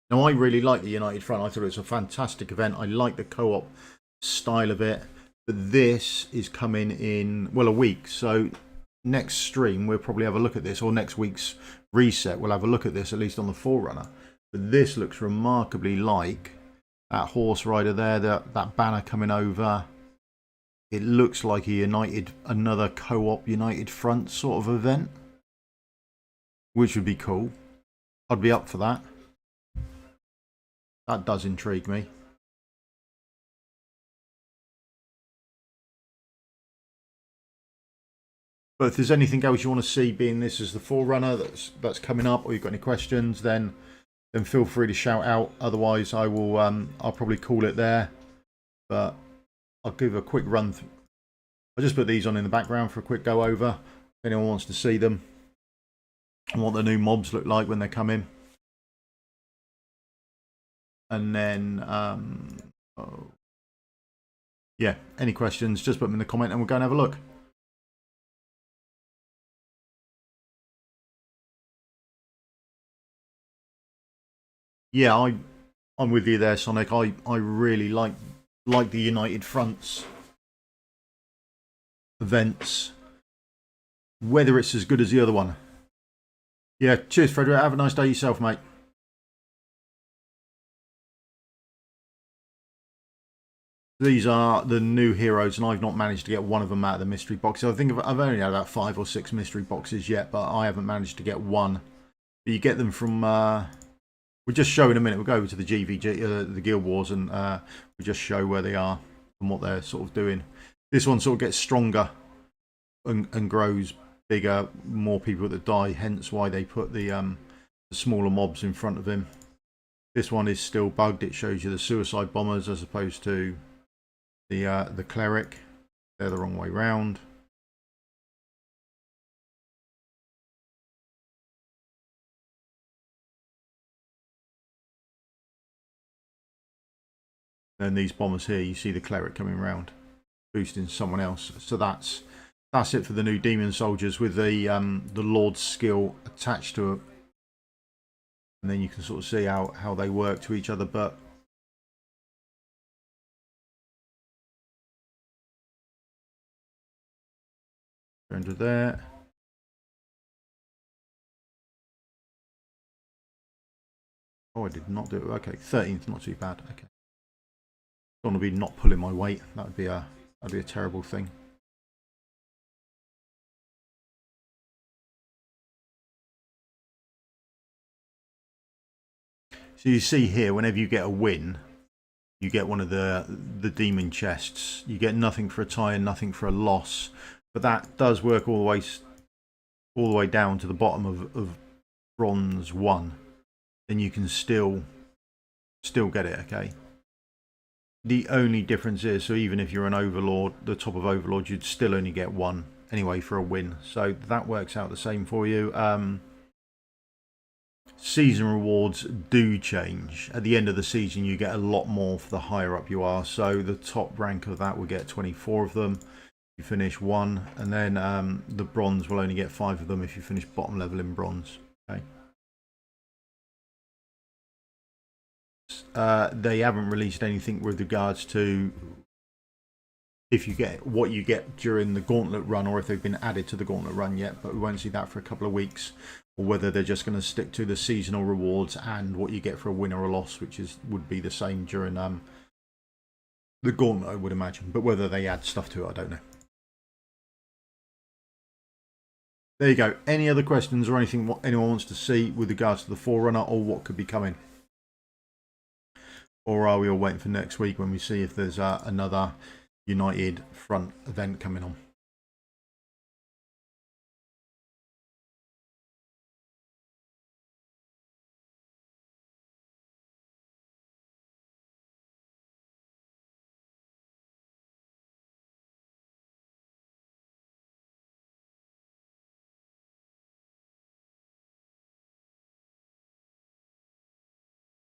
Now I really like the United Front. I thought it was a fantastic event. I like the co-op style of it. But this is coming in, well, a week. So next stream we'll probably have a look at this, or next week's reset we'll have a look at this, at least on the Forerunner. But this looks remarkably like that horse rider there, that banner coming over. It looks like another co-op United Front sort of event, which would be cool. I'd be up for that. That does intrigue me. But if there's anything else you want to see, being this is the Forerunner that's coming up, or you've got any questions, then feel free to shout out. Otherwise, I will I'll probably call it there. But I'll give a quick run through. I'll just put these on in the background for a quick go over. If anyone wants to see them and what the new mobs look like when they come in. And then, yeah, any questions, just put them in the comment and we'll go and have a look. Yeah, I'm with you there, Sonic. I really like the United Fronts events, whether it's as good as the other one. Yeah, cheers, Frederick. Have a nice day yourself, mate. These are the new heroes, and I've not managed to get one of them out of the mystery boxes. I think I've only had about 5 or 6 mystery boxes yet, but I haven't managed to get one. But you get them from... we'll just show in a minute. We'll go over to the GVG, the Guild Wars, and we'll just show where they are and what they're sort of doing. This one sort of gets stronger and grows bigger, more people that die, hence why they put the smaller mobs in front of him. This one is still bugged. It shows you the suicide bombers as opposed to the cleric. They're the wrong way round. Then these bombers here, you see the cleric coming around, boosting someone else. So that's it for the new demon soldiers with the Lord's skill attached to it. And then you can sort of see how they work to each other. But under there. Oh, I did not do it. Okay, 13th, not too bad. Okay, don't want to be not pulling my weight. That'd be a terrible thing. So you see here, whenever you get a win, you get one of the demon chests. You get nothing for a tie and nothing for a loss, but that does work all the way down to the bottom of bronze 1. Then you can still get it. Okay. The only difference is, so even if you're an overlord, the top of overlord, you'd still only get 1 anyway for a win. So that works out the same for you. Season rewards do change. At the end of the season, you get a lot more for the higher up you are. So the top rank of that will get 24 of them. You finish 1, and then the bronze will only get 5 of them if you finish bottom level in bronze. Okay. They haven't released anything with regards to if you get what you get during the gauntlet run, or if they've been added to the gauntlet run yet, but we won't see that for a couple of weeks, or whether they're just going to stick to the seasonal rewards and what you get for a win or a loss, which would be the same during the gauntlet, I would imagine. But whether they add stuff to it, I don't know. There you go. Any other questions or anything anyone wants to see with regards to the Forerunner or what could be coming? Or are we all waiting for next week when we see if there's another United Front event coming on?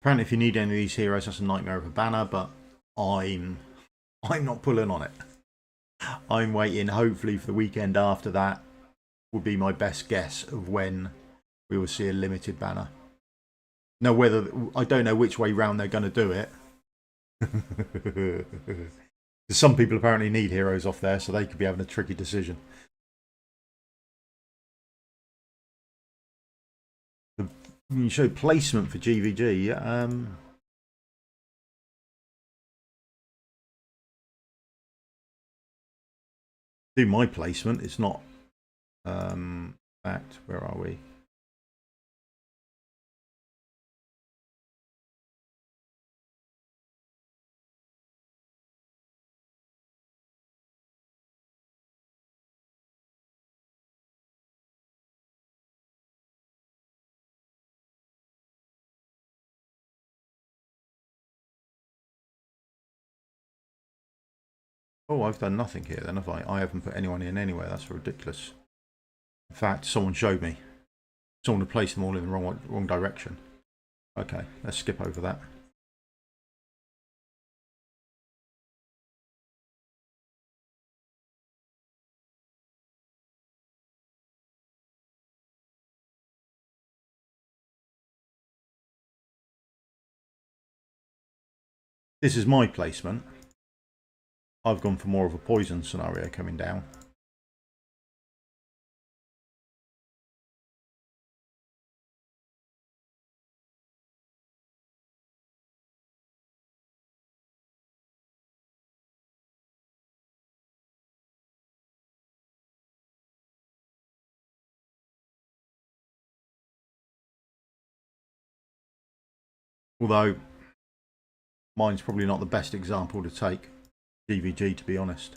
Apparently, if you need any of these heroes, that's a nightmare of a banner, but I'm not pulling on it. I'm waiting, hopefully, for the weekend after that would be my best guess of when we will see a limited banner. Now, whether I don't know which way round they're going to do it. Some people apparently need heroes off there, so they could be having a tricky decision. You show placement for GVG. Do my placement. It's not fact. Where are we? Oh, I've done nothing here then, have I? I haven't put anyone in anywhere. That's ridiculous. In fact, someone showed me. Someone had placed them all in the wrong direction. Okay, let's skip over that. This is my placement. I've gone for more of a poison scenario coming down. Although mine's probably not the best example to take GVG, to be honest.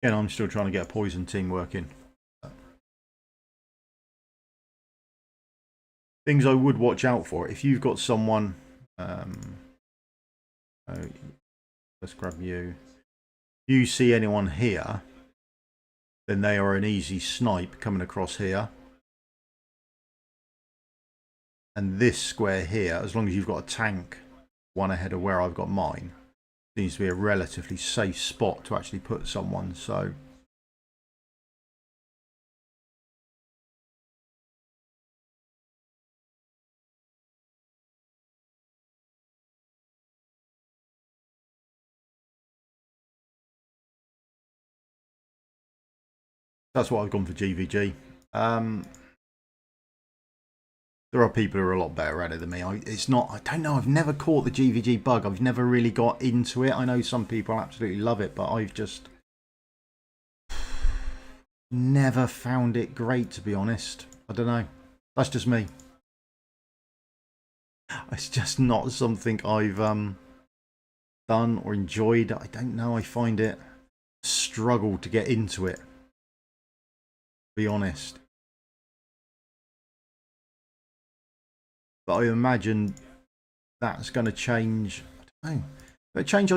Again, I'm still trying to get a poison team working. Things I would watch out for. If you've got someone... let's grab you. If you see anyone here, then they are an easy snipe coming across here. And this square here, as long as you've got a tank one ahead of where I've got mine, seems to be a relatively safe spot to actually put someone. So that's why I've gone for GVG. There are people who are a lot better at it than me. I don't know. I've never caught the GVG bug. I've never really got into it. I know some people absolutely love it, but I've just never found it great, to be honest. I don't know. That's just me. It's just not something I've done or enjoyed. I don't know. I find it a struggle to get into it, to be honest. But I imagine that's going to change. I don't know. But change.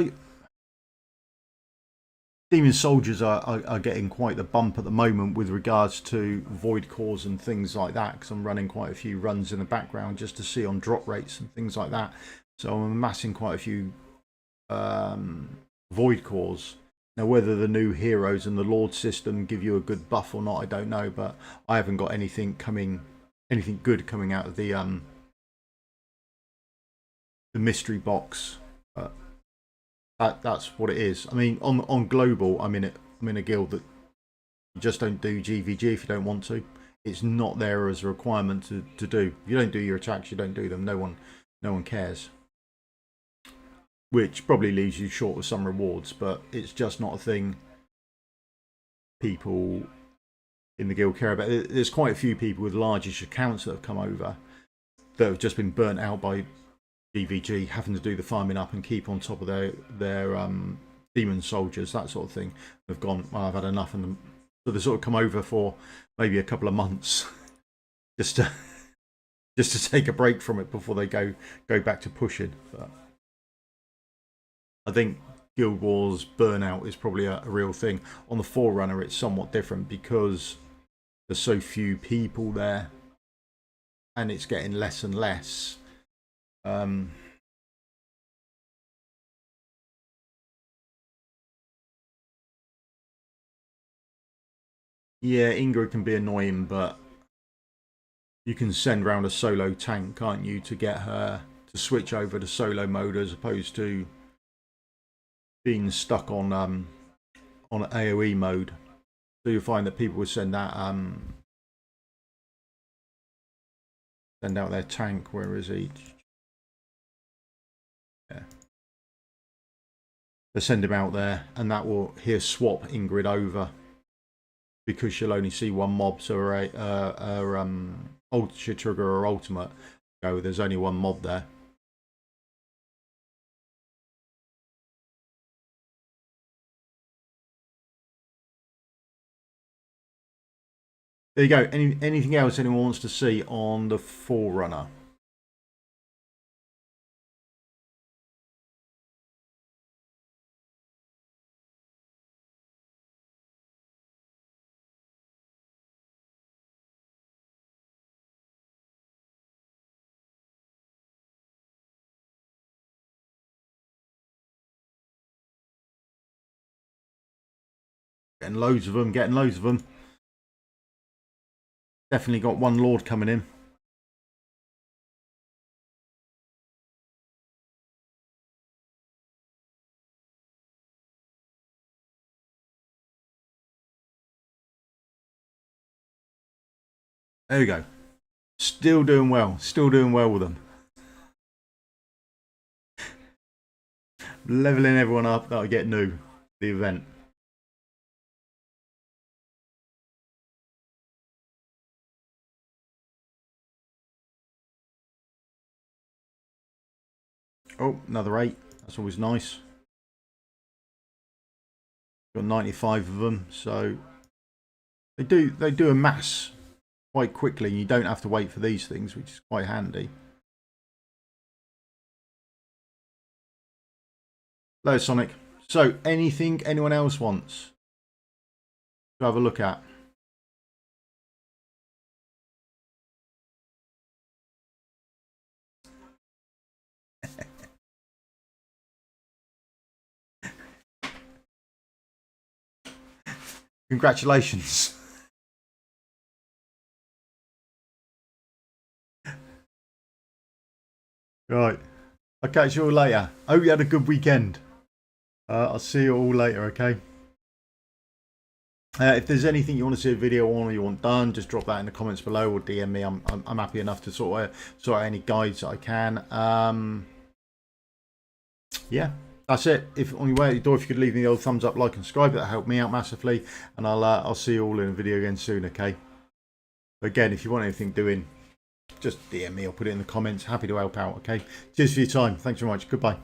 Demon Soldiers are getting quite the bump at the moment with regards to Void Cores and things like that, because I'm running quite a few runs in the background just to see on drop rates and things like that. So I'm amassing quite a few Void Cores. Now, whether the new heroes and the Lord system give you a good buff or not, I don't know, but I haven't got anything good coming out of the mystery box. That's what it is. I mean, on global, I'm in a guild that you just don't do GVG if you don't want to. It's not there as a requirement to do. If you don't do your attacks, you don't do them. No one cares. Which probably leaves you short of some rewards, but it's just not a thing people in the guild care about. There's quite a few people with largish accounts that have come over that have just been burnt out by GVG, having to do the farming up and keep on top of their demon soldiers, that sort of thing. They've gone, well, I've had enough, and so they sort of come over for maybe a couple of months just to take a break from it before they go back to pushing. But I think Guild Wars burnout is probably a real thing. On the Forerunner, it's somewhat different because there's so few people there, and it's getting less and less. Yeah, Ingrid can be annoying, but you can send round a solo tank, can't you, to get her to switch over to solo mode as opposed to being stuck on AoE mode. So you'll find that people will send that send out their tank. Where is he? Yeah. They send him out there, and that will swap Ingrid over because she'll only see one mob. So her ultra trigger or ultimate go. There's only one mob there. There you go. Anything else anyone wants to see on the Forerunner? Getting loads of them. Getting loads of them. Definitely got one Lord coming in. There we go. Still doing well. Still doing well with them. Leveling everyone up that I get new. The event. Oh, another 8. That's always nice. Got 95 of them, so they do amass quite quickly. You don't have to wait for these things, which is quite handy. Hello, Sonic. So, anything anyone else wants to have a look at? Congratulations. Right. I'll catch you all later. Hope you had a good weekend. I'll see you all later, okay? If there's anything you want to see a video on or you want done, just drop that in the comments below or DM me. I'm happy enough to sort out any guides that I can. Yeah, that's it. If on your way out the door, if you could leave me the old thumbs up, like and subscribe, that'll help me out massively. And I'll see you all in a video again soon, okay? Again, if you want anything doing, just DM me or put it in the comments. Happy to help out, okay? Cheers for your time. Thanks very much. Goodbye.